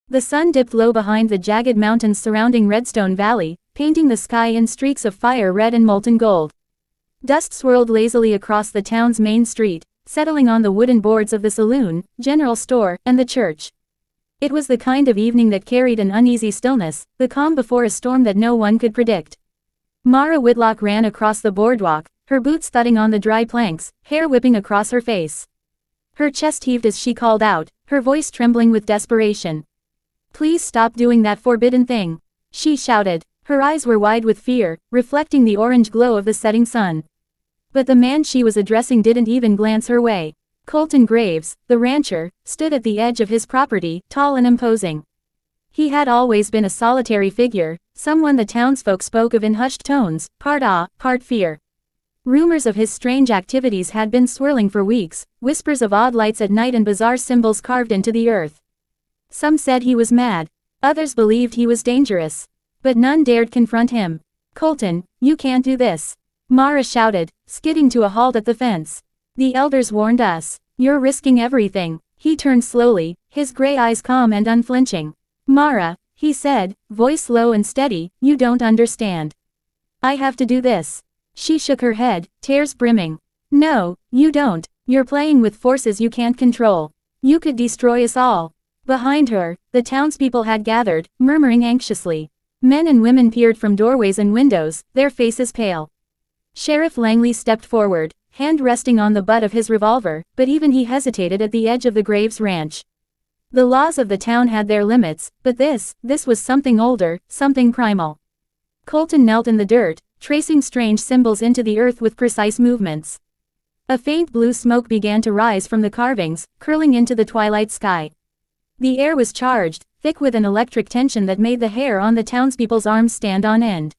The sun dipped low behind the jagged mountains surrounding Redstone Valley, painting the sky in streaks of fire red and molten gold. Dust swirled lazily across the town's main street, settling on the wooden boards of the saloon, general store, and the church. It was the kind of evening that carried an uneasy stillness, the calm before a storm that no one could predict. Mara Whitlock ran across the boardwalk, her boots thudding on the dry planks, hair whipping across her face. Her chest heaved as she called out, her voice trembling with desperation. "Please stop doing that forbidden thing," she shouted. Her eyes were wide with fear, reflecting the orange glow of the setting sun. But the man she was addressing didn't even glance her way. Colton Graves, the rancher, stood at the edge of his property, tall and imposing. He had always been a solitary figure, someone the townsfolk spoke of in hushed tones, part awe, part fear. Rumors of his strange activities had been swirling for weeks, whispers of odd lights at night and bizarre symbols carved into the earth. Some said he was mad. Others believed he was dangerous. But none dared confront him. "Colton, you can't do this," Mara shouted, skidding to a halt at the fence. "The elders warned us. You're risking everything." He turned slowly, his gray eyes calm and unflinching. "Mara," he said, voice low and steady, "you don't understand. I have to do this." She shook her head, tears brimming. "No, you don't. You're playing with forces you can't control. You could destroy us all." Behind her, the townspeople had gathered, murmuring anxiously. Men and women peered from doorways and windows, their faces pale. Sheriff Langley stepped forward, hand resting on the butt of his revolver, but even he hesitated at the edge of the Graves ranch. The laws of the town had their limits, but this was something older, something primal. Colton knelt in the dirt, tracing strange symbols into the earth with precise movements. A faint blue smoke began to rise from the carvings, curling into the twilight sky. The air was charged, thick with an electric tension that made the hair on the townspeople's arms stand on end.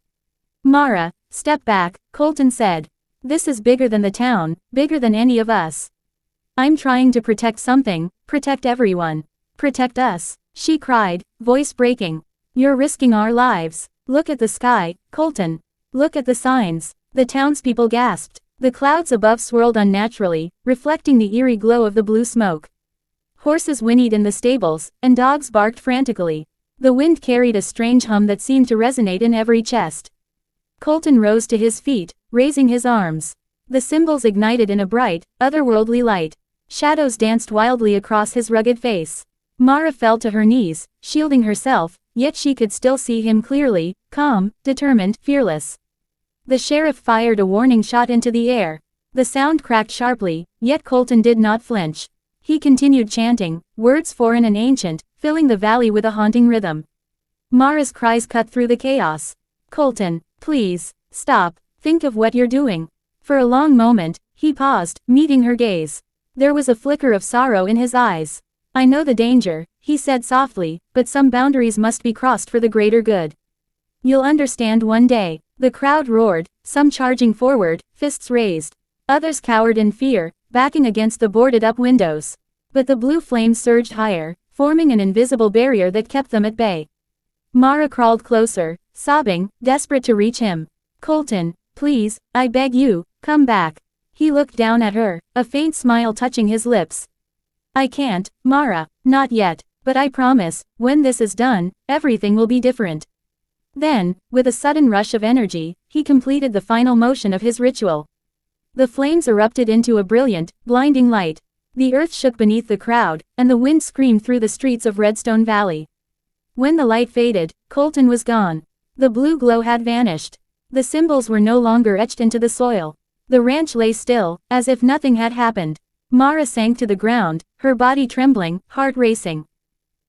"Mara, step back," Colton said. "This is bigger than the town, bigger than any of us. I'm trying to protect something, protect everyone. Protect us," she cried, voice breaking. "You're risking our lives. Look at the sky, Colton. Look at the signs." The townspeople gasped. The clouds above swirled unnaturally, reflecting the eerie glow of the blue smoke. Horses whinnied in the stables, and dogs barked frantically. The wind carried a strange hum that seemed to resonate in every chest. Colton rose to his feet, raising his arms. The symbols ignited in a bright, otherworldly light. Shadows danced wildly across his rugged face. Mara fell to her knees, shielding herself, yet she could still see him clearly, calm, determined, fearless. The sheriff fired a warning shot into the air. The sound cracked sharply, yet Colton did not flinch. He continued chanting, words foreign and ancient, filling the valley with a haunting rhythm. Mara's cries cut through the chaos. "Colton, please, stop, think of what you're doing." For a long moment, he paused, meeting her gaze. There was a flicker of sorrow in his eyes. "I know the danger," he said softly, "but some boundaries must be crossed for the greater good. You'll understand one day." The crowd roared, some charging forward, fists raised. Others cowered in fear, backing against the boarded-up windows. But the blue flames surged higher, forming an invisible barrier that kept them at bay. Mara crawled closer, sobbing, desperate to reach him. "Colton, please, I beg you, come back." He looked down at her, a faint smile touching his lips. "I can't, Mara, not yet, but I promise, when this is done, everything will be different." Then, with a sudden rush of energy, he completed the final motion of his ritual. The flames erupted into a brilliant, blinding light. The earth shook beneath the crowd, and the wind screamed through the streets of Redstone Valley. When the light faded, Colton was gone. The blue glow had vanished. The symbols were no longer etched into the soil. The ranch lay still, as if nothing had happened. Mara sank to the ground, her body trembling, heart racing.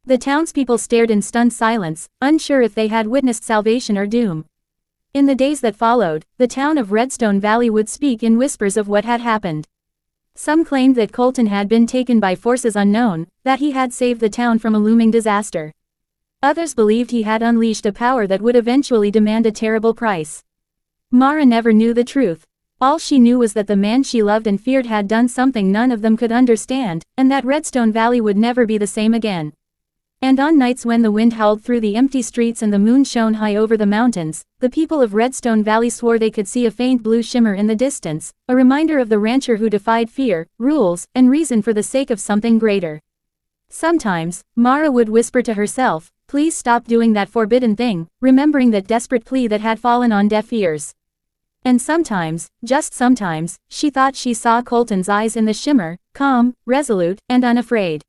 The townspeople stared in stunned silence, unsure if they had witnessed salvation or doom. In the days that followed, the town of Redstone Valley would speak in whispers of what had happened. Some claimed that Colton had been taken by forces unknown, that he had saved the town from a looming disaster. Others believed he had unleashed a power that would eventually demand a terrible price. Mara never knew the truth. All she knew was that the man she loved and feared had done something none of them could understand, and that Redstone Valley would never be the same again. And on nights when the wind howled through the empty streets and the moon shone high over the mountains, the people of Redstone Valley swore they could see a faint blue shimmer in the distance, a reminder of the rancher who defied fear, rules, and reason for the sake of something greater. Sometimes, Mara would whisper to herself, "Please stop doing that forbidden thing," remembering that desperate plea that had fallen on deaf ears. And sometimes, just sometimes, she thought she saw Colton's eyes in the shimmer, calm, resolute, and unafraid.